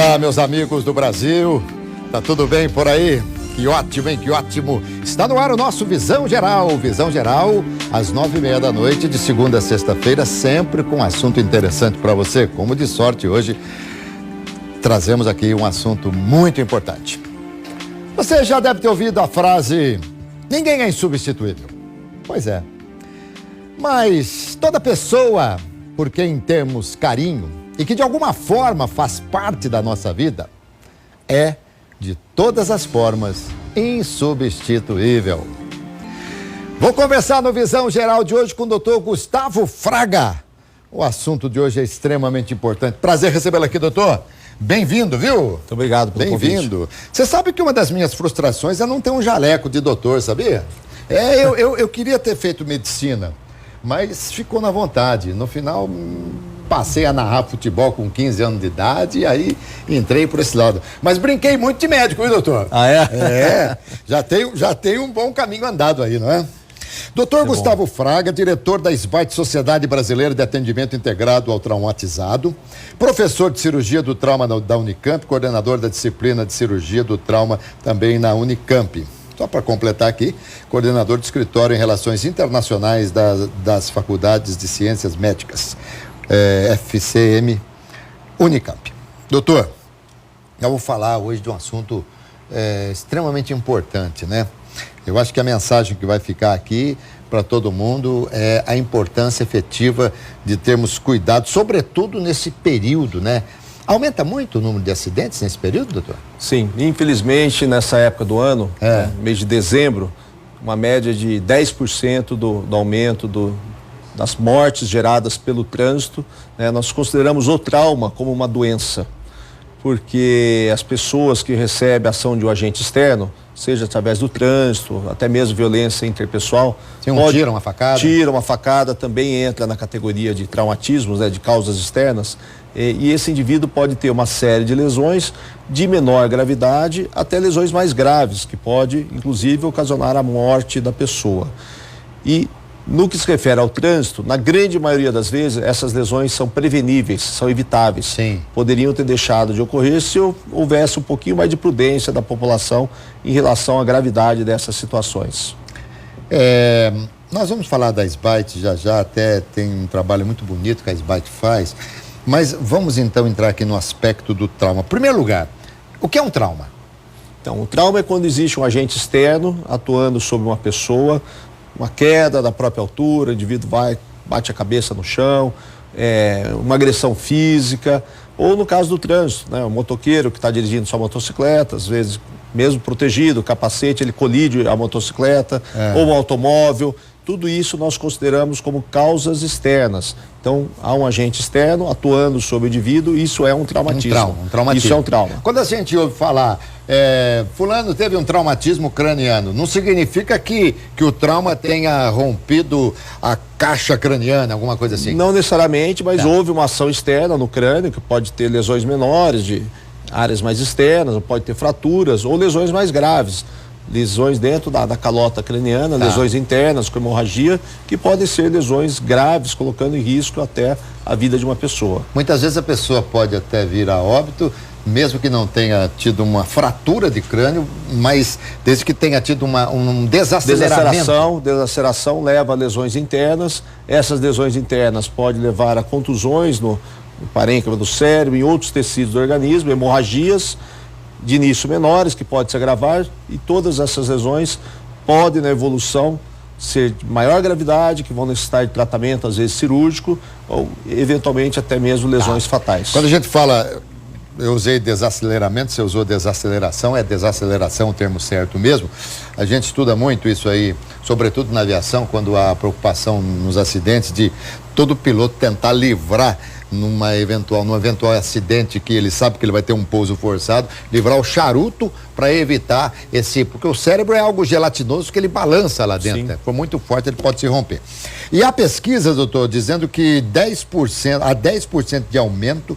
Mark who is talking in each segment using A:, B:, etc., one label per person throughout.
A: Olá, meus amigos do Brasil, tá tudo bem por aí? Que ótimo, hein? Que ótimo! Está no ar o nosso Visão Geral. Visão Geral, às 9h30 da noite, de segunda a sexta-feira, sempre com um assunto interessante para você. Como de sorte, hoje trazemos aqui um assunto muito importante. Você já deve ter ouvido a frase: ninguém é insubstituível. Pois é. Mas toda pessoa por quem temos carinho e que de alguma forma faz parte da nossa vida é, de todas as formas, insubstituível. Vou conversar no Visão Geral de hoje com o Dr. Gustavo Fraga. O assunto de hoje é extremamente importante. Prazer recebê-lo aqui, doutor. Bem-vindo, viu?
B: Muito obrigado pelo convite.
A: Bem-vindo. Você sabe que uma das minhas frustrações é não ter um jaleco de doutor, sabia? Eu queria ter feito medicina, mas ficou na vontade. No final, passei a narrar futebol com 15 anos de idade e aí entrei por esse lado. Mas brinquei muito de médico, viu, doutor?
B: Ah, é?
A: É, já tenho um bom caminho andado aí, não é? Doutor Gustavo Fraga, diretor da SBAT, Sociedade Brasileira de Atendimento Integrado ao Traumatizado, professor de cirurgia do trauma da Unicamp, coordenador da disciplina de cirurgia do trauma também na Unicamp. Só para completar aqui, coordenador de escritório em relações internacionais das faculdades de ciências médicas, FCM Unicamp. Doutor, eu vou falar hoje de um assunto extremamente importante, né? Eu acho que a mensagem que vai ficar aqui para todo mundo é a importância efetiva de termos cuidado, sobretudo nesse período, né? Aumenta muito o número de acidentes nesse período, doutor?
B: Sim, infelizmente nessa época do ano, mês de dezembro, uma média de 10% do aumento das mortes geradas pelo trânsito, né? Nós consideramos o trauma como uma doença, porque as pessoas que recebem a ação de um agente externo, seja através do trânsito, até mesmo violência interpessoal.
A: Tira uma facada?
B: Tira uma facada, também entra na categoria de traumatismos, né, de causas externas. E esse indivíduo pode ter uma série de lesões de menor gravidade até lesões mais graves, que pode, inclusive, ocasionar a morte da pessoa. E no que se refere ao trânsito, na grande maioria das vezes, essas lesões são preveníveis, são evitáveis.
A: Sim.
B: Poderiam ter deixado de ocorrer se houvesse um pouquinho mais de prudência da população em relação à gravidade dessas situações.
A: Nós vamos falar da SBAT já, até tem um trabalho muito bonito que a SBAT faz, mas vamos então entrar aqui no aspecto do trauma. Em primeiro lugar, o que é um trauma?
B: Então, o trauma é quando existe um agente externo atuando sobre uma pessoa, uma queda da própria altura, o indivíduo bate a cabeça no chão, uma agressão física, ou no caso do trânsito, né? O motoqueiro que está dirigindo sua motocicleta, às vezes mesmo protegido, o capacete, ele colide a motocicleta, ou o automóvel. Tudo isso nós consideramos como causas externas. Então, há um agente externo atuando sobre o indivíduo, isso é um traumatismo.
A: Um traumatismo.
B: Isso é um trauma.
A: Quando a gente ouve falar, fulano teve um traumatismo craniano, não significa que o trauma tenha rompido a caixa craniana, alguma coisa assim?
B: Não necessariamente, mas houve uma ação externa no crânio, que pode ter lesões menores de áreas mais externas, ou pode ter fraturas, ou lesões mais graves. Lesões dentro da calota craniana, lesões internas com hemorragia, que podem ser lesões graves, colocando em risco até a vida de uma pessoa.
A: Muitas vezes a pessoa pode até vir a óbito, mesmo que não tenha tido uma fratura de crânio, mas desde que tenha tido um desaceleramento.
B: Desaceração leva a lesões internas. Essas lesões internas podem levar a contusões no parênquima do cérebro, em outros tecidos do organismo, hemorragias de início menores, que pode se agravar, e todas essas lesões podem, na evolução, ser de maior gravidade, que vão necessitar de tratamento, às vezes cirúrgico, ou eventualmente até mesmo lesões fatais.
A: Quando a gente fala, eu usei desaceleramento, você usou desaceleração, é desaceleração o termo certo mesmo. A gente estuda muito isso aí, sobretudo na aviação, quando há preocupação nos acidentes de todo piloto tentar livrar num eventual acidente que ele sabe que ele vai ter um pouso forçado, livrar o charuto para evitar porque o cérebro é algo gelatinoso que ele balança lá dentro, né? For muito forte ele pode se romper. E há pesquisas, doutor, dizendo que há 10% de aumento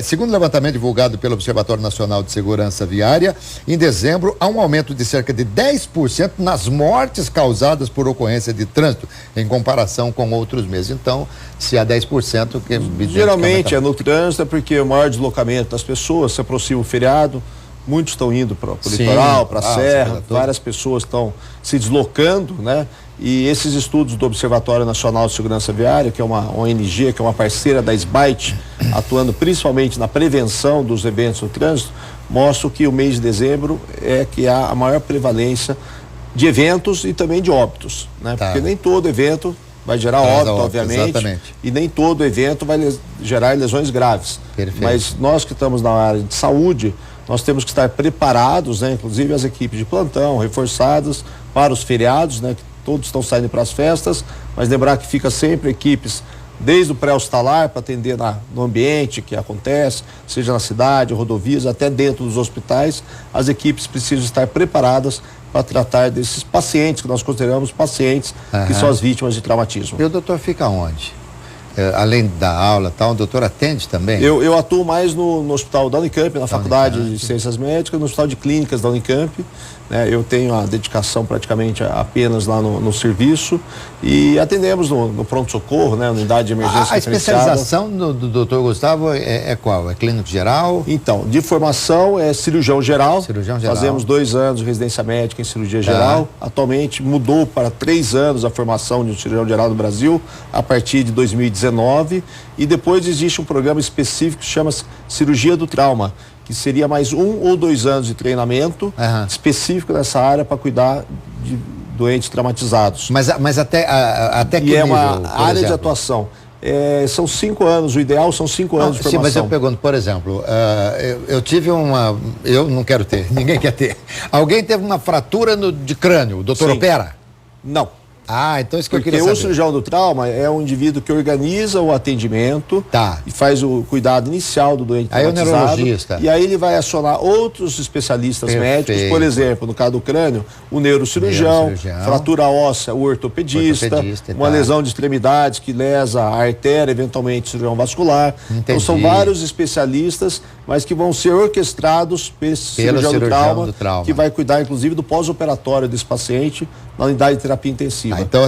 A: Segundo o levantamento divulgado pelo Observatório Nacional de Segurança Viária, em dezembro há um aumento de cerca de 10% nas mortes causadas por ocorrência de trânsito, em comparação com outros meses. Então, se há 10%...
B: Geralmente é no trânsito, é porque o maior deslocamento das pessoas, se aproxima o feriado, muitos estão indo para o litoral, para a serra, várias pessoas estão se deslocando, né? E esses estudos do Observatório Nacional de Segurança Viária, que é uma ONG, que é uma parceira da SBAIT, atuando principalmente na prevenção dos eventos no trânsito, mostram que o mês de dezembro é que há a maior prevalência de eventos e também de óbitos, né? Porque nem todo evento vai gerar óbito, obviamente, exatamente. E nem todo evento vai gerar lesões graves. Perfeito. Mas nós que estamos na área de saúde, nós temos que estar preparados, né? Inclusive as equipes de plantão, reforçadas para os feriados, né? Todos estão saindo para as festas, mas lembrar que fica sempre equipes desde o pré-hospitalar para atender no ambiente que acontece, seja na cidade, rodovias, até dentro dos hospitais. As equipes precisam estar preparadas para tratar desses pacientes que nós consideramos pacientes que são as vítimas de traumatismo.
A: E o doutor fica onde? Além da aula, o doutor atende também?
B: Eu atuo mais no hospital da Unicamp, na Faculdade de Ciências Médicas, no hospital de clínicas da Unicamp, né? Eu tenho a dedicação praticamente apenas lá no serviço e atendemos no pronto-socorro, né? Unidade de emergência diferenciada.
A: A especialização do doutor Gustavo é qual? É clínico geral?
B: Então, de formação é cirurgião geral. Fazemos 2 anos de residência médica em cirurgia geral. Atualmente mudou para 3 anos a formação de um cirurgião geral no Brasil, a partir de 2019. E depois existe um programa específico que chama-se cirurgia do trauma, que seria mais 1 ou 2 anos de treinamento específico nessa área para cuidar de doentes traumatizados.
A: Mas até que
B: nível, é uma área de atuação. São 5 anos, o ideal são 5 anos de formação.
A: Sim, mas eu pergunto, por exemplo, eu tive eu não quero ter, ninguém quer ter. Alguém teve uma fratura de crânio, o doutor opera?
B: Não.
A: Então isso que eu queria saber.
B: Porque o cirurgião do trauma é um indivíduo que organiza o atendimento e faz o cuidado inicial do doente traumatizado.
A: Aí o neurologista.
B: E aí ele vai acionar outros especialistas médicos, por exemplo, no caso do crânio, o neurocirurgião, fratura óssea, o ortopedista, uma lesão de extremidades que lesa a artéria, eventualmente o cirurgião vascular. Entendi. Então são vários especialistas, mas que vão ser orquestrados pelo cirurgião do trauma, que vai cuidar inclusive do pós-operatório desse paciente na unidade de terapia intensiva.
A: Então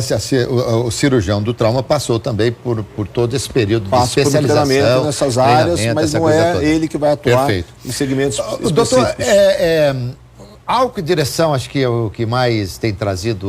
A: o cirurgião do trauma passou também por todo esse período de especialização,
B: por treinamento nessas áreas, mas não é ele que vai atuar em segmentos específicos.
A: Doutor, álcool e direção acho que é o que mais tem trazido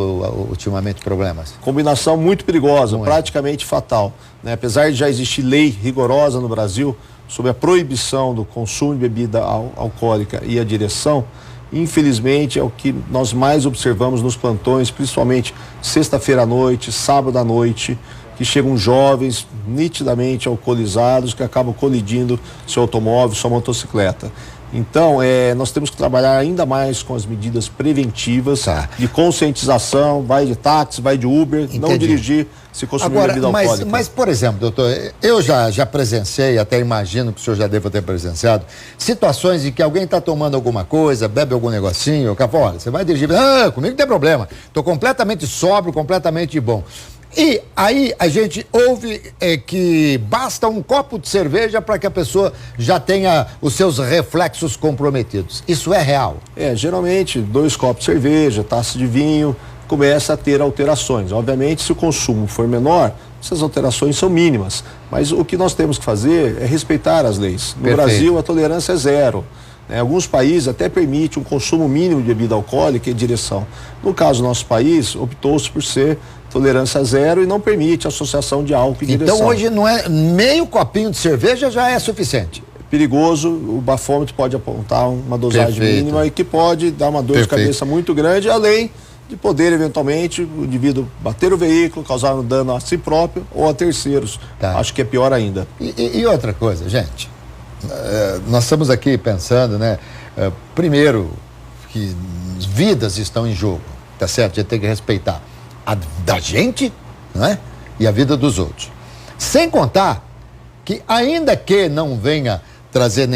A: ultimamente problemas.
B: Combinação muito perigosa, praticamente fatal, né? Apesar de já existir lei rigorosa no Brasil sobre a proibição do consumo de bebida alcoólica e a direção, infelizmente é o que nós mais observamos nos plantões, principalmente sexta-feira à noite, sábado à noite, que chegam jovens nitidamente alcoolizados que acabam colidindo seu automóvel, sua motocicleta. Então, nós temos que trabalhar ainda mais com as medidas preventivas de conscientização, vai de táxi, vai de Uber, não dirigir se consumir bebida alcoólica.
A: Mas, por exemplo, doutor, eu já presenciei, até imagino que o senhor já deva ter presenciado, situações em que alguém está tomando alguma coisa, bebe algum negocinho, olha, você vai dirigir, comigo não tem problema, estou completamente sóbrio, completamente bom. E aí a gente ouve que basta um copo de cerveja para que a pessoa já tenha os seus reflexos comprometidos. Isso é real?
B: Geralmente 2 copos de cerveja, taça de vinho, começa a ter alterações. Obviamente, se o consumo for menor, essas alterações são mínimas. Mas o que nós temos que fazer é respeitar as leis. No Brasil, a tolerância é 0. Alguns países até permitem um consumo mínimo de bebida alcoólica e direção. No caso do nosso país, optou-se por ser tolerância 0 e não permite associação de álcool e direção.
A: Então hoje não é meio copinho de cerveja já é suficiente?
B: Perigoso, o bafômetro pode apontar uma dosagem mínima e que pode dar uma dor de cabeça muito grande, além de poder eventualmente o indivíduo bater o veículo, causar um dano a si próprio ou a terceiros. Acho que é pior ainda.
A: E outra coisa, gente, nós estamos aqui pensando, né? Primeiro, que vidas estão em jogo, tá certo? A gente tem que respeitar a da gente, não é? E a vida dos outros. Sem contar que, ainda que não venha trazer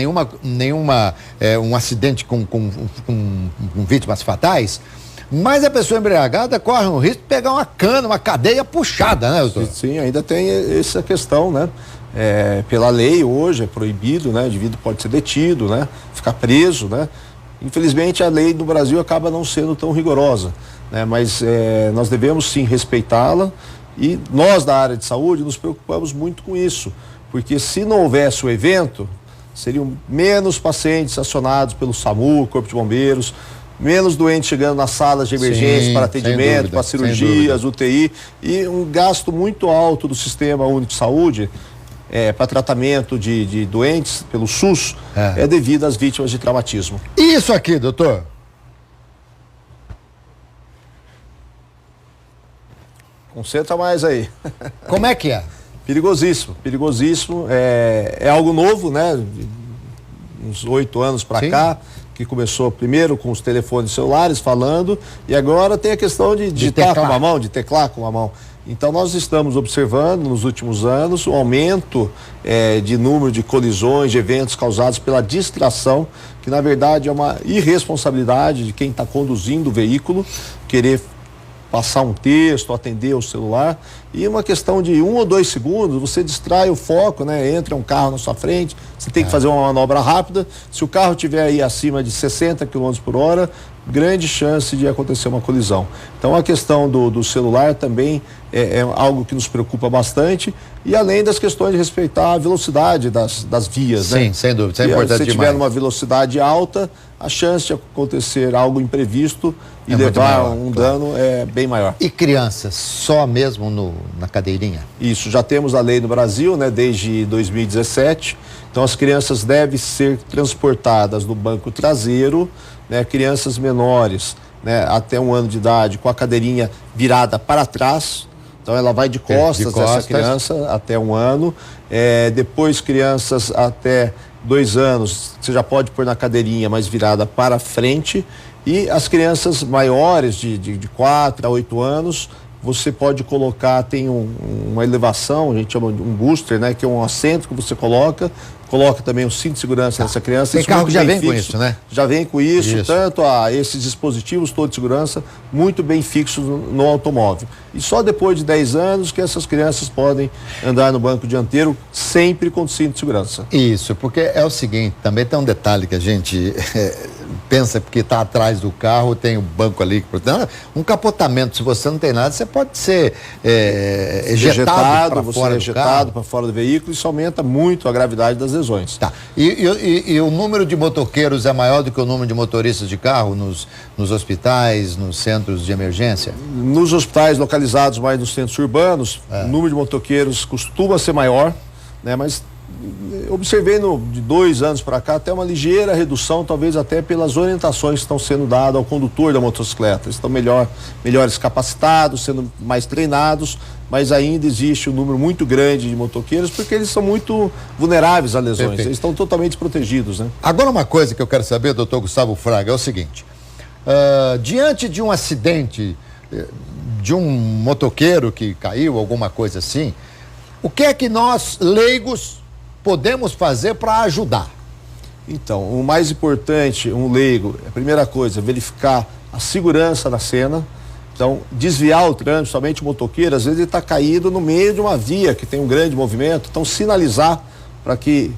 A: um acidente com vítimas fatais, mas a pessoa embriagada corre um risco de pegar uma cana, uma cadeia puxada, né, doutor?
B: Sim, ainda tem essa questão, né? pela lei hoje é proibido, né? O indivíduo pode ser detido, né? Ficar preso, né? Infelizmente a lei do Brasil acaba não sendo tão rigorosa, né? Mas nós devemos sim respeitá-la, e nós da área de saúde nos preocupamos muito com isso, porque se não houvesse o evento, seriam menos pacientes acionados pelo SAMU, Corpo de Bombeiros, menos doentes chegando nas salas de emergência para atendimento, para cirurgias, UTI, e um gasto muito alto do Sistema Único de Saúde para tratamento de doentes pelo SUS é devido às vítimas de traumatismo.
A: Isso aqui, doutor?
B: Concentra mais aí.
A: Como é que é?
B: Perigosíssimo, perigosíssimo. É algo novo, né? Uns 8 anos para cá, que começou primeiro com os telefones celulares falando, e agora tem a questão de digitar com uma mão, de teclar com uma mão. Então nós estamos observando nos últimos anos o aumento de número de colisões, de eventos causados pela distração, que na verdade é uma irresponsabilidade de quem está conduzindo o veículo, querer passar um texto, atender o celular, e uma questão de 1 ou 2 segundos, você distrai o foco, né? Entra um carro na sua frente, você tem que fazer uma manobra rápida, se o carro estiver aí acima de 60 km por hora, grande chance de acontecer uma colisão. Então a questão do celular também é algo que nos preocupa bastante, e além das questões de respeitar a velocidade das vias, né?
A: Sim, sem dúvida, isso é importante demais.
B: Se tiver numa velocidade alta, a chance de acontecer algo imprevisto e levar um dano é bem maior.
A: E crianças, só mesmo na cadeirinha?
B: Isso, já temos a lei no Brasil, né, desde 2017, então as crianças devem ser transportadas no banco traseiro, né, crianças menores, né, até 1 ano de idade, com a cadeirinha virada para trás, então ela vai de costas dessa criança até 1 ano, depois crianças até 2 anos, você já pode pôr na cadeirinha, mas virada para frente, e as crianças maiores de 4 a 8 anos, você pode colocar, tem uma elevação, a gente chama de um booster, né, que é um assento que você coloca também o cinto de segurança nessa criança.
A: Tem carro que já vem com isso, né?
B: Já vem com isso, tanto esses dispositivos todos de segurança muito bem fixos no automóvel. E só depois de 10 anos que essas crianças podem andar no banco dianteiro, sempre com cinto de segurança.
A: Isso, porque é o seguinte, também tem um detalhe que a gente pensa, porque está atrás do carro, tem o banco ali, um capotamento, se você não tem nada, você pode ser ejetado para
B: fora do veículo, isso aumenta muito a gravidade das lesões.
A: Tá. E o número de motoqueiros é maior do que o número de motoristas de carro nos hospitais, nos centros de emergência?
B: Nos hospitais localizados mais nos centros urbanos, o número de motoqueiros costuma ser maior, né? Mas observei de 2 anos para cá até uma ligeira redução, talvez até pelas orientações que estão sendo dadas ao condutor da motocicleta. Eles estão melhores capacitados, sendo mais treinados, mas ainda existe um número muito grande de motoqueiros porque eles são muito vulneráveis a lesões. Perfeito. Eles estão totalmente desprotegidos, né?
A: Agora uma coisa que eu quero saber, doutor Gustavo Fraga, é o seguinte, diante de um acidente de um motoqueiro que caiu, alguma coisa assim, o que é que nós, leigos, podemos fazer para ajudar?
B: Então, o mais importante, um leigo, a primeira coisa, verificar a segurança da cena. Então, desviar o trânsito, somente o motoqueiro, às vezes ele está caído no meio de uma via que tem um grande movimento, então sinalizar para que,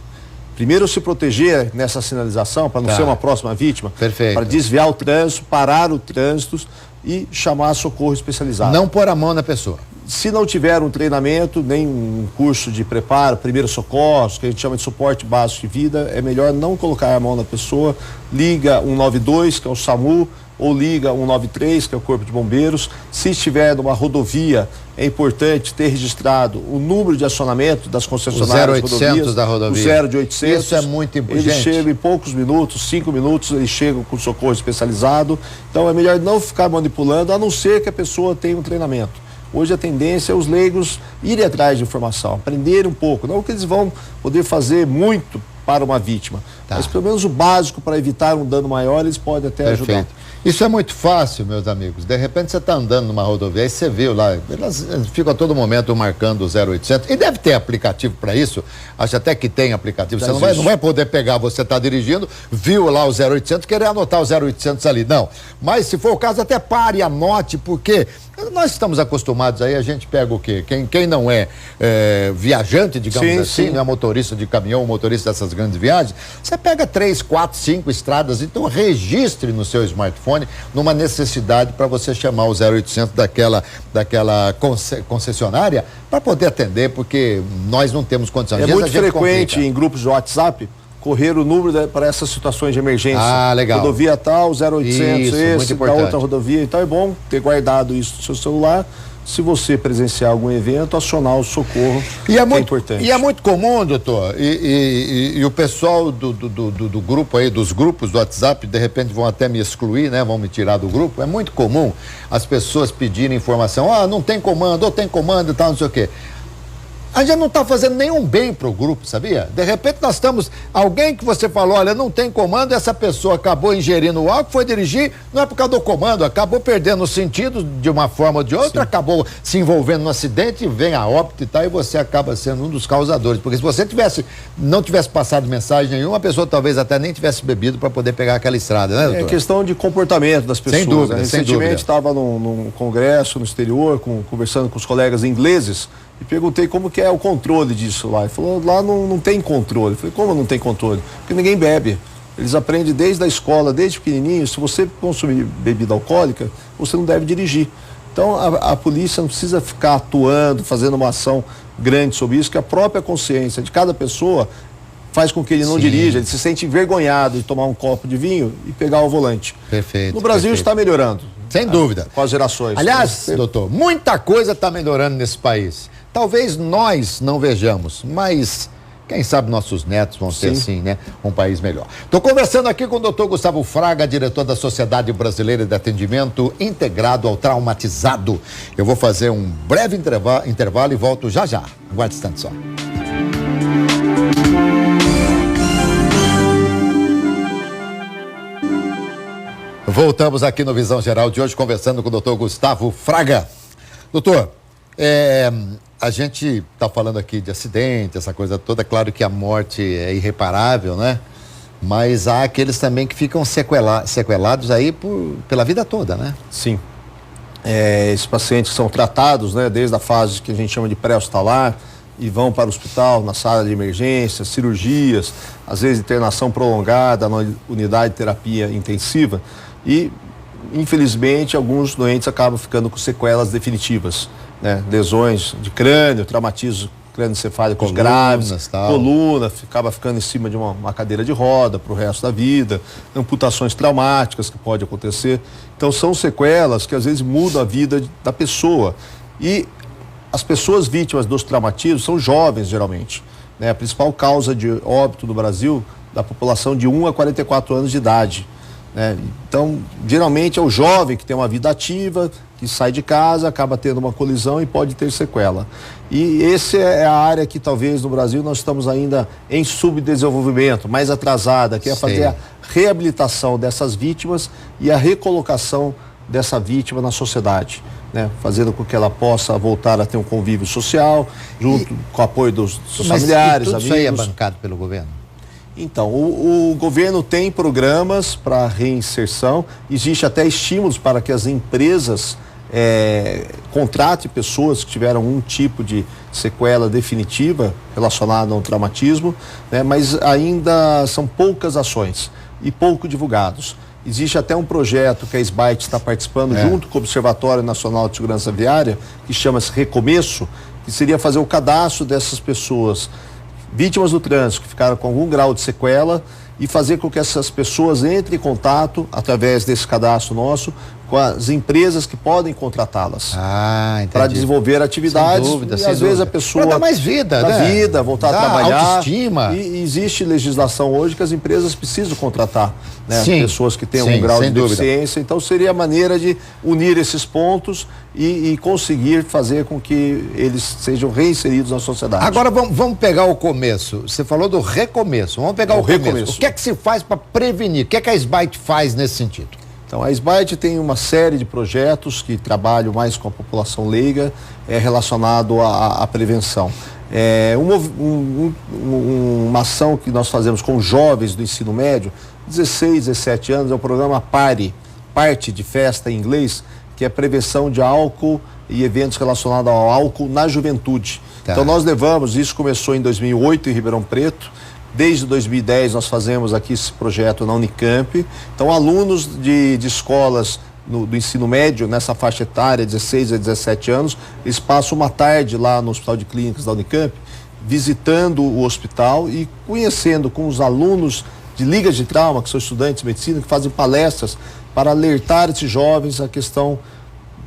B: primeiro se proteger nessa sinalização, para não ser uma próxima vítima.
A: Perfeito.
B: Para desviar o trânsito, parar o trânsito e chamar socorro especializado.
A: Não pôr a mão na pessoa.
B: Se não tiver um treinamento, nem um curso de preparo, primeiros socorros, que a gente chama de suporte básico de vida, é melhor não colocar a mão na pessoa, liga 192, que é o SAMU, ou liga 193, que é o Corpo de Bombeiros. Se estiver numa rodovia, é importante ter registrado o número de acionamento das concessionárias
A: de rodovias, da rodovia.
B: O 0 de 800.
A: Isso é muito importante.
B: Eles chegam em poucos minutos, 5 minutos, eles chegam com socorro especializado. Então é melhor não ficar manipulando, a não ser que a pessoa tenha um treinamento. Hoje a tendência é os leigos irem atrás de informação, aprenderem um pouco. Não que eles vão poder fazer muito para uma vítima, mas pelo menos o básico para evitar um dano maior, eles podem até ajudar.
A: Isso é muito fácil, meus amigos. De repente você está andando numa rodovia e você viu lá, elas ficam a todo momento marcando o 0800. E deve ter aplicativo para isso. Acho até que tem aplicativo. Você não vai poder pegar, você está dirigindo, viu lá o 0800, querer anotar o 0800 ali. Não. Mas se for o caso, até pare e anote, porque Nós estamos acostumados aí, a gente pega o quê? Quem não é, viajante, digamos assim, não é motorista de caminhão, motorista dessas grandes viagens, você pega 3, 4, 5 estradas, então registre no seu smartphone numa necessidade para você chamar o 0800 daquela concessionária para poder atender, porque nós não temos condições.
B: É muito frequente em grupos de WhatsApp correr o número para essas situações de emergência.
A: Ah, legal.
B: Rodovia tal, 0800,
A: isso,
B: da outra rodovia. Então é bom ter guardado isso no seu celular. Se você presenciar algum evento, acionar o socorro, é importante.
A: E é muito comum, doutor, e o pessoal do grupo aí, dos grupos do WhatsApp, de repente vão até me excluir, né? Vão me tirar do grupo. É muito comum as pessoas pedirem informação, não tem comando, ou tem comando e tal, não sei o quê. A gente não está fazendo nenhum bem para o grupo, sabia? De repente nós estamos, alguém que você falou, olha, não tem comando, essa pessoa acabou ingerindo o álcool, foi dirigir, não é por causa do comando, acabou perdendo o sentido de uma forma ou de outra, acabou se envolvendo no acidente, vem a óbito e tal, e você acaba sendo um dos causadores. Porque se você não tivesse passado mensagem nenhuma, a pessoa talvez até nem tivesse bebido para poder pegar aquela estrada, né, doutor?
B: É questão de comportamento das pessoas.
A: Sem dúvida,
B: né? Recentemente estava num congresso no exterior, conversando com os colegas ingleses, e perguntei como que é o controle disso lá. Ele falou, lá não tem controle. Eu falei, como não tem controle? Porque ninguém bebe. Eles aprendem desde a escola, desde pequenininho, se você consumir bebida alcoólica, você não deve dirigir. Então a polícia não precisa ficar atuando, fazendo uma ação grande sobre isso, que a própria consciência de cada pessoa faz com que ele não dirija, ele se sente envergonhado de tomar um copo de vinho e pegar o volante.
A: Perfeito.
B: No Brasil está melhorando.
A: Sem dúvida.
B: Com as gerações.
A: Aliás, doutor, muita coisa está melhorando nesse país. Talvez nós não vejamos, mas quem sabe nossos netos vão ter, sim, né, um país melhor. Estou conversando aqui com o doutor Gustavo Fraga, diretor da Sociedade Brasileira de Atendimento Integrado ao Traumatizado. Eu vou fazer um breve intervalo e volto já já. Aguarde um instante só. Voltamos aqui no Visão Geral de hoje, conversando com o doutor Gustavo Fraga. Doutor, a gente está falando aqui de acidente, essa coisa toda. Claro que a morte é irreparável, né? Mas há aqueles também que ficam sequelados aí pela vida toda, né?
B: Sim. Esses pacientes são tratados, né, desde a fase que a gente chama de pré-hospitalar e vão para o hospital, na sala de emergência, cirurgias, às vezes internação prolongada na unidade de terapia intensiva e, infelizmente, alguns doentes acabam ficando com sequelas definitivas. Né, lesões de crânio, traumatismos crânioencefálicos graves, coluna, acaba ficando em cima de uma cadeira de roda para o resto da vida, amputações traumáticas que pode acontecer. Então são sequelas que às vezes mudam a vida da pessoa. E as pessoas vítimas dos traumatismos são jovens, geralmente. Né, a principal causa de óbito no Brasil, da população de 1 a 44 anos de idade. Né? Então, geralmente é o jovem que tem uma vida ativa, que sai de casa, acaba tendo uma colisão e pode ter sequela. E essa é a área que talvez no Brasil nós estamos ainda em subdesenvolvimento, mais atrasada, que é fazer a reabilitação dessas vítimas e a recolocação dessa vítima na sociedade, né? Fazendo com que ela possa voltar a ter um convívio social, junto com o apoio dos seus familiares, amigos.
A: Isso aí é bancado pelo governo?
B: Então, o governo tem programas para reinserção, existe até estímulos para que as empresas contratem pessoas que tiveram um tipo de sequela definitiva relacionada ao traumatismo, né, mas ainda são poucas ações e pouco divulgados. Existe até um projeto que a SBAIT está participando junto com o Observatório Nacional de Segurança Viária, que chama-se Recomeço, que seria fazer o cadastro dessas pessoas vítimas do trânsito que ficaram com algum grau de sequela e fazer com que essas pessoas entrem em contato, através desse cadastro nosso, com as empresas que podem contratá-las para desenvolver atividades. Sem dúvida, às vezes a pessoa
A: pra dar mais vida,
B: vida, voltar a trabalhar.
A: Autoestima.
B: E existe legislação hoje que as empresas precisam contratar, né, pessoas que têm um grau de deficiência. Então seria a maneira de unir esses pontos e conseguir fazer com que eles sejam reinseridos na sociedade.
A: Agora vamos pegar o começo. Você falou do recomeço. Vamos pegar o começo. O que é que se faz para prevenir? O que é que a SBAIT faz nesse sentido?
B: Então, a SBAIT tem uma série de projetos que trabalham mais com a população leiga, relacionado à prevenção. Uma ação que nós fazemos com jovens do ensino médio, 16, 17 anos, é o programa PARE, Parte de Festa em inglês, que é prevenção de álcool e eventos relacionados ao álcool na juventude.
A: Tá.
B: Então nós levamos, isso começou em 2008 em Ribeirão Preto, desde 2010 nós fazemos aqui esse projeto na Unicamp. Então alunos de escolas do ensino médio, nessa faixa etária, 16 a 17 anos, eles passam uma tarde lá no Hospital de Clínicas da Unicamp, visitando o hospital e conhecendo com os alunos de ligas de trauma, que são estudantes de medicina, que fazem palestras para alertar esses jovens a questão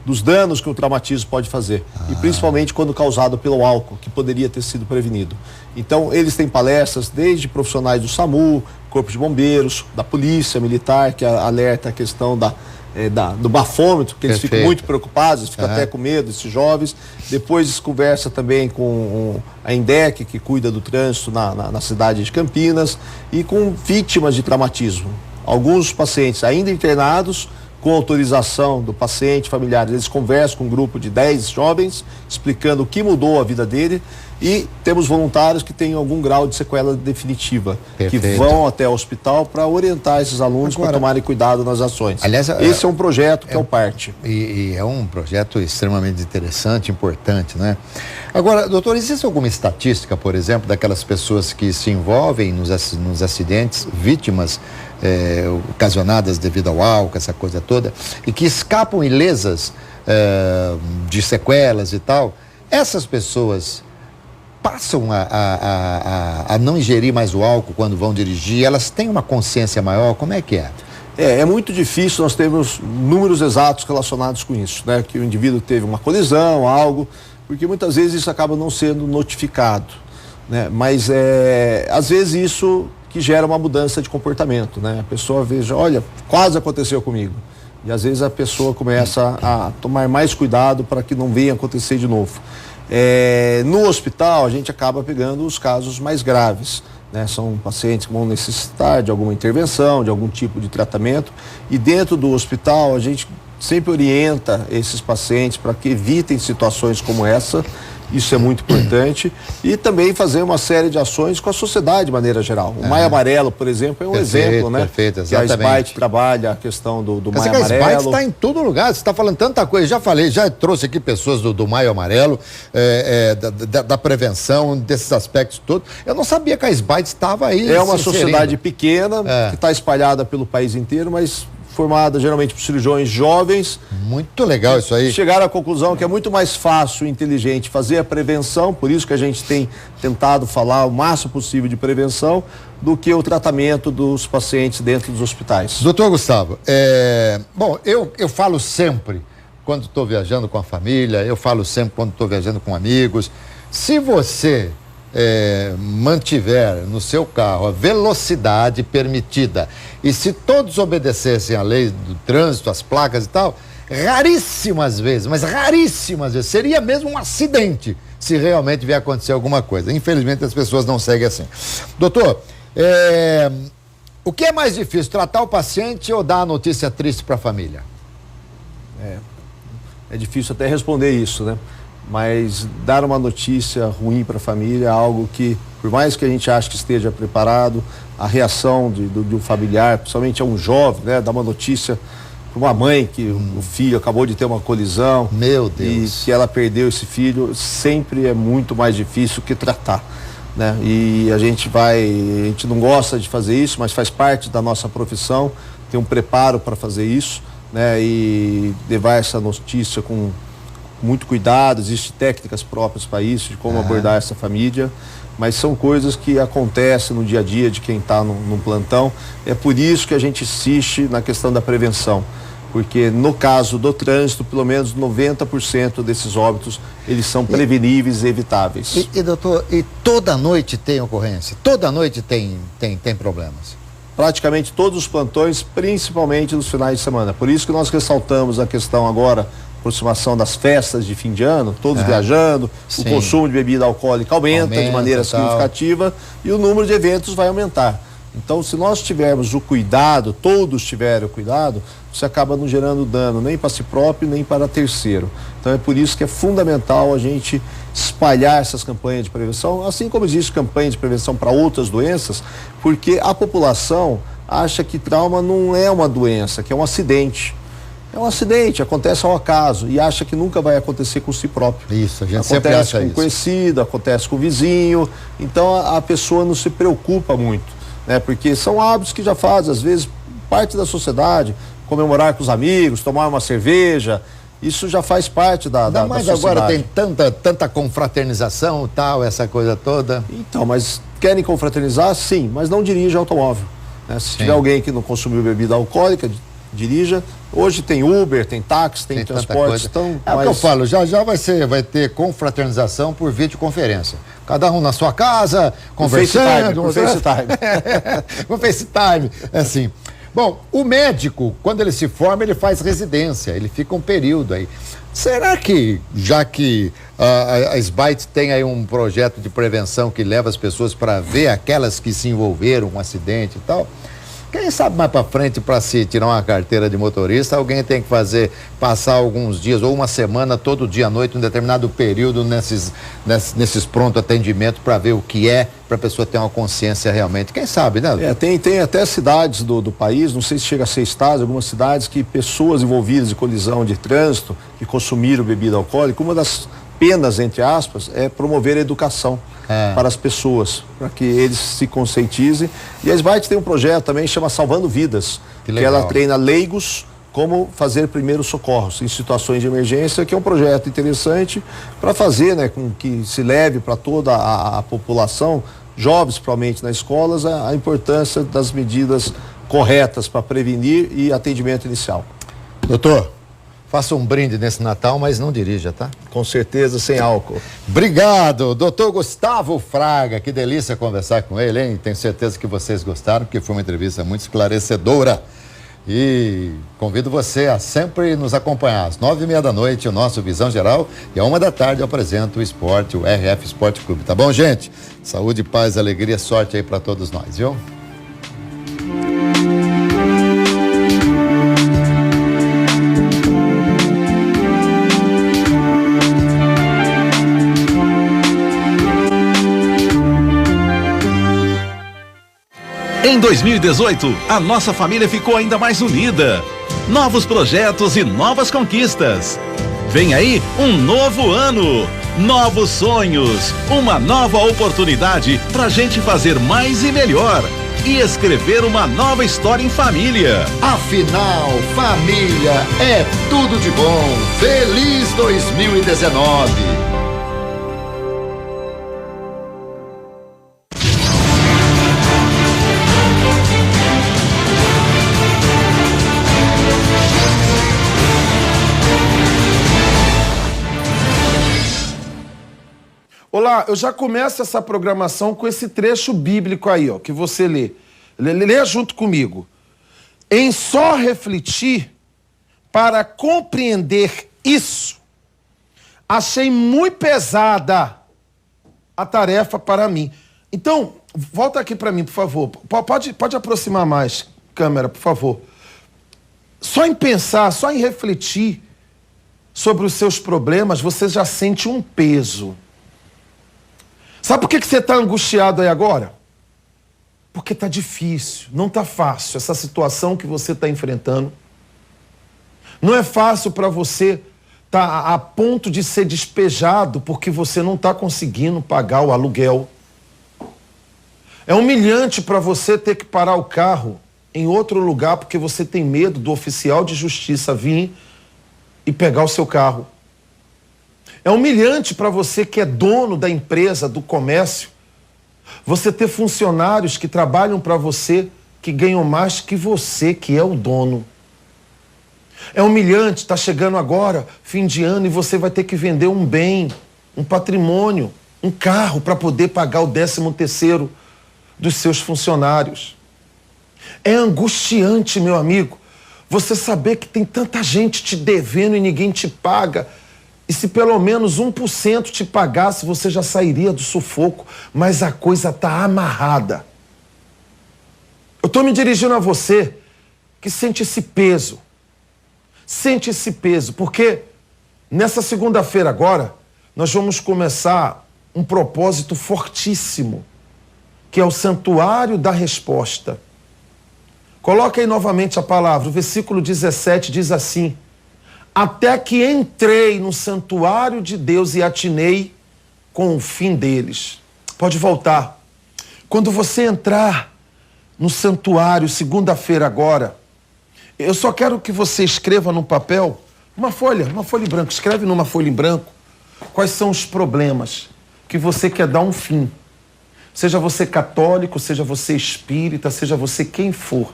B: dos danos que o traumatismo pode fazer. E principalmente quando causado pelo álcool, que poderia ter sido prevenido. Então, eles têm palestras desde profissionais do SAMU, Corpo de Bombeiros, da Polícia Militar, que alerta a questão do bafômetro, que eles ficam muito preocupados, ficam até com medo, esses jovens. Depois conversa também com a INDEC, que cuida do trânsito na cidade de Campinas, e com vítimas de traumatismo. Alguns pacientes ainda internados, com autorização do paciente, familiares, eles conversam com um grupo de 10 jovens, explicando o que mudou a vida dele, e temos voluntários que têm algum grau de sequela definitiva, que vão até o hospital para orientar esses alunos para tomarem cuidado nas ações.
A: Aliás,
B: esse é um projeto que é o PARTE.
A: E é um projeto extremamente interessante, importante, né? Agora, doutor, existe alguma estatística, por exemplo, daquelas pessoas que se envolvem nos acidentes, vítimas ocasionadas devido ao álcool, essa coisa toda, e que escapam ilesas de sequelas e tal? Essas pessoas passam a não ingerir mais o álcool quando vão dirigir? Elas têm uma consciência maior? Como é que é?
B: É muito difícil nós termos números exatos relacionados com isso, né? Que o indivíduo teve uma colisão, algo, porque muitas vezes isso acaba não sendo notificado, né? Mas às vezes isso que gera uma mudança de comportamento, né? A pessoa veja, olha, quase aconteceu comigo. E às vezes a pessoa começa a tomar mais cuidado para que não venha acontecer de novo. No hospital a gente acaba pegando os casos mais graves, né? São pacientes que vão necessitar de alguma intervenção, de algum tipo de tratamento, e dentro do hospital a gente sempre orienta esses pacientes para que evitem situações como essa. Isso é muito importante, e também fazer uma série de ações com a sociedade de maneira geral. O Maio Amarelo, por exemplo, é um exemplo, né?
A: Perfeito,
B: exatamente. Que a SBAIT trabalha a questão do Maio Amarelo.
A: A SBAIT está em todo lugar, você está falando tanta coisa. Já trouxe aqui pessoas do Maio Amarelo, da prevenção, desses aspectos todos. Eu não sabia que a SBAIT estava aí.
B: É uma sociedade pequena, que está espalhada pelo país inteiro, mas formada geralmente por cirurgiões jovens.
A: Muito legal isso aí.
B: Chegaram à conclusão que é muito mais fácil e inteligente fazer a prevenção, por isso que a gente tem tentado falar o máximo possível de prevenção, do que o tratamento dos pacientes dentro dos hospitais.
A: Doutor Gustavo, bom, eu falo sempre quando estou viajando com a família, eu falo sempre quando estou viajando com amigos, se você mantiver no seu carro a velocidade permitida, e se todos obedecessem à lei do trânsito, as placas e tal, raríssimas vezes, mas raríssimas vezes, seria mesmo um acidente se realmente vier acontecer alguma coisa. Infelizmente as pessoas não seguem assim. Doutor, o que é mais difícil, tratar o paciente ou dar a notícia triste para a família?
B: É difícil até responder isso, né? Mas dar uma notícia ruim para a família é algo que, por mais que a gente ache que esteja preparado, a reação de um familiar, principalmente a um jovem, né? Dar uma notícia para uma mãe que o filho acabou de ter uma colisão.
A: Meu Deus.
B: E que ela perdeu esse filho, sempre é muito mais difícil que tratar, né? E a gente não gosta de fazer isso, mas faz parte da nossa profissão, tem um preparo para fazer isso, né? E levar essa notícia com muito cuidado, existem técnicas próprias para isso, de como abordar essa família, mas são coisas que acontecem no dia a dia de quem está no plantão. É por isso que a gente insiste na questão da prevenção, porque no caso do trânsito, pelo menos 90% desses óbitos, eles são preveníveis e evitáveis.
A: E doutor, e toda noite tem ocorrência? Toda noite tem problemas?
B: Praticamente todos os plantões, principalmente nos finais de semana. Por isso que nós ressaltamos a questão agora, aproximação das festas de fim de ano, todos viajando,
A: sim.
B: O consumo de bebida alcoólica aumenta de maneira significativa e o número de eventos vai aumentar. Então, se nós tivermos o cuidado, todos tiverem o cuidado, você acaba não gerando dano nem para si próprio, nem para terceiro. Então, é por isso que é fundamental a gente espalhar essas campanhas de prevenção, assim como existe campanha de prevenção para outras doenças, porque a população acha que trauma não é uma doença, que é um acidente. É um acidente, acontece ao acaso e acha que nunca vai acontecer com si próprio.
A: Isso, a gente sempre acha isso.
B: Acontece com conhecido, acontece com vizinho, então a pessoa não se preocupa muito, né? Porque são hábitos que já fazem, às vezes, parte da sociedade, comemorar com os amigos, tomar uma cerveja, isso já faz parte da
A: Mas
B: sociedade.
A: agora tem tanta confraternização e tal, essa coisa toda.
B: Então, mas querem confraternizar? Sim, mas não dirija automóvel, né? Se tiver alguém que não consumiu bebida alcoólica, dirija. Hoje tem Uber, tem táxi, tem transportes. Então,
A: é o que eu falo, já vai ter confraternização por videoconferência. Cada um na sua casa, conversando.
B: Com FaceTime.
A: Com FaceTime, é assim. Bom, o médico, quando ele se forma, ele faz residência, ele fica um período aí. Será que, já que a SBAIT tem aí um projeto de prevenção que leva as pessoas para ver aquelas que se envolveram com um acidente e tal, quem sabe mais para frente, para se tirar uma carteira de motorista, alguém tem que passar alguns dias ou uma semana, todo dia à noite, um determinado período nesses pronto atendimentos para ver o que é, para a pessoa ter uma consciência realmente. Quem sabe, né?
B: Tem até cidades do país, não sei se chega a ser estados, algumas cidades que pessoas envolvidas em colisão de trânsito, que consumiram bebida alcoólica, uma das penas, entre aspas, é promover a educação para as pessoas, para que eles se conscientizem. E a SBAIT tem um projeto também, chama Salvando Vidas, que ela treina leigos como fazer primeiros socorros em situações de emergência, que é um projeto interessante para fazer, né, com que se leve para toda a população, jovens provavelmente nas escolas, a importância das medidas corretas para prevenir e atendimento inicial.
A: Doutor, faça um brinde nesse Natal, mas não dirija, tá?
B: Com certeza, sem álcool.
A: Obrigado, doutor Gustavo Fraga, que delícia conversar com ele, hein? Tenho certeza que vocês gostaram, porque foi uma entrevista muito esclarecedora. E convido você a sempre nos acompanhar às 9h30 da noite, o nosso Visão Geral, e à 1h da tarde eu apresento o esporte, o RF Esporte Clube, tá bom, gente? Saúde, paz, alegria, sorte aí para todos nós, viu?
C: Em 2018, a nossa família ficou ainda mais unida. Novos projetos e novas conquistas. Vem aí um novo ano, novos sonhos, uma nova oportunidade pra gente fazer mais e melhor e escrever uma nova história em família.
A: Afinal, família é tudo de bom. Feliz 2019.
D: Olá, eu já começo essa programação com esse trecho bíblico aí, ó, que você lê. Lê junto comigo. Em só refletir para compreender isso, achei muito pesada a tarefa para mim. Então, volta aqui para mim, por favor. Pode aproximar mais, câmera, por favor. Só em pensar, só em refletir sobre os seus problemas, você já sente um peso. Sabe por que você está angustiado aí agora? Porque está difícil, não está fácil essa situação que você está enfrentando. Não é fácil para você estar a ponto de ser despejado porque você não está conseguindo pagar o aluguel. É humilhante para você ter que parar o carro em outro lugar porque você tem medo do oficial de justiça vir e pegar o seu carro. É humilhante para você que é dono da empresa, do comércio, você ter funcionários que trabalham para você, que ganham mais que você, que é o dono. É humilhante, está chegando agora, fim de ano, e você vai ter que vender um bem, um patrimônio, um carro para poder pagar o 13º dos seus funcionários. É angustiante, meu amigo, você saber que tem tanta gente te devendo e ninguém te paga. E se pelo menos 1% te pagasse, você já sairia do sufoco. Mas a coisa está amarrada. Eu estou me dirigindo a você que sente esse peso. Sente esse peso, porque nessa segunda-feira agora, nós vamos começar um propósito fortíssimo, que é o Santuário da Resposta. Coloca aí novamente a palavra. O versículo 17 diz assim: até que entrei no santuário de Deus e atinei com o fim deles. Pode voltar. Quando você entrar no santuário, segunda-feira agora, eu só quero que você escreva no papel, uma folha em branco. Escreve numa folha em branco quais são os problemas que você quer dar um fim. Seja você católico, seja você espírita, seja você quem for.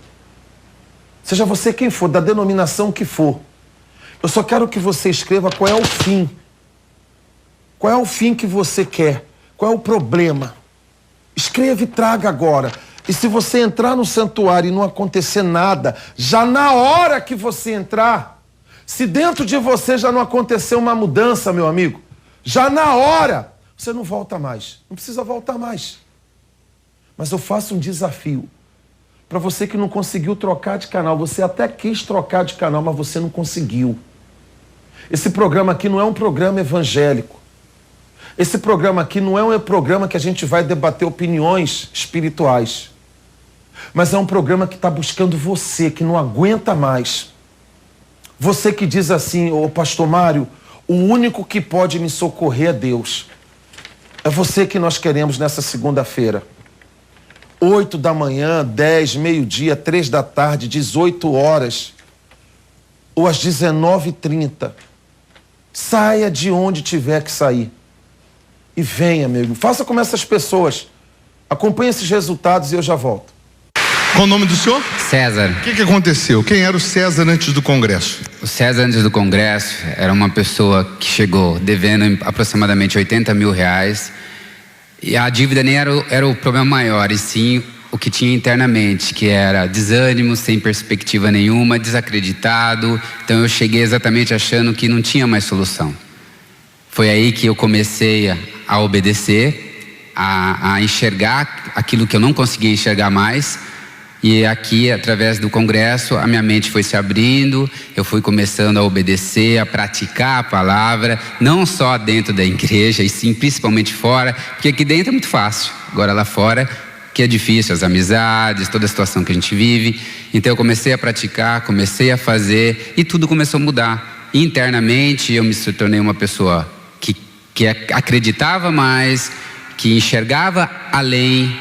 D: Seja você quem for, da denominação que for. Eu só quero que você escreva qual é o fim. Qual é o fim que você quer? Qual é o problema? Escreva e traga agora. E se você entrar no santuário e não acontecer nada, já na hora que você entrar, se dentro de você já não aconteceu uma mudança, meu amigo, já na hora, você não volta mais. Não precisa voltar mais. Mas eu faço um desafio para você que não conseguiu trocar de canal. Você até quis trocar de canal, mas você não conseguiu. Esse programa aqui não é um programa evangélico. Esse programa aqui não é um programa que a gente vai debater opiniões espirituais. Mas é um programa que está buscando você, que não aguenta mais. Você que diz assim: ô pastor Mário, o único que pode me socorrer é Deus. É você que nós queremos nessa segunda-feira. 8 da manhã, 10, meio-dia, 3 da tarde, 18 horas, ou às 19h30. Saia de onde tiver que sair. E venha, amigo. Faça como essas pessoas. Acompanhe esses resultados e eu já volto.
E: Qual o nome do senhor?
F: César.
E: O que aconteceu? Quem era o César antes do Congresso?
F: O César, antes do Congresso, era uma pessoa que chegou devendo aproximadamente R$80 mil. E a dívida nem era o problema maior, e sim o que tinha internamente, que era desânimo, sem perspectiva nenhuma, desacreditado. Então eu cheguei exatamente achando que não tinha mais solução. Foi aí que eu comecei a obedecer, a enxergar aquilo que eu não conseguia enxergar mais. E aqui, através do Congresso, a minha mente foi se abrindo, eu fui começando a obedecer, a praticar a palavra, não só dentro da igreja, e sim principalmente fora, porque aqui dentro é muito fácil, agora lá fora que é difícil, as amizades, toda a situação que a gente vive. Então eu comecei a praticar, comecei a fazer, e tudo começou a mudar. Internamente eu me tornei uma pessoa que acreditava mais, que enxergava além,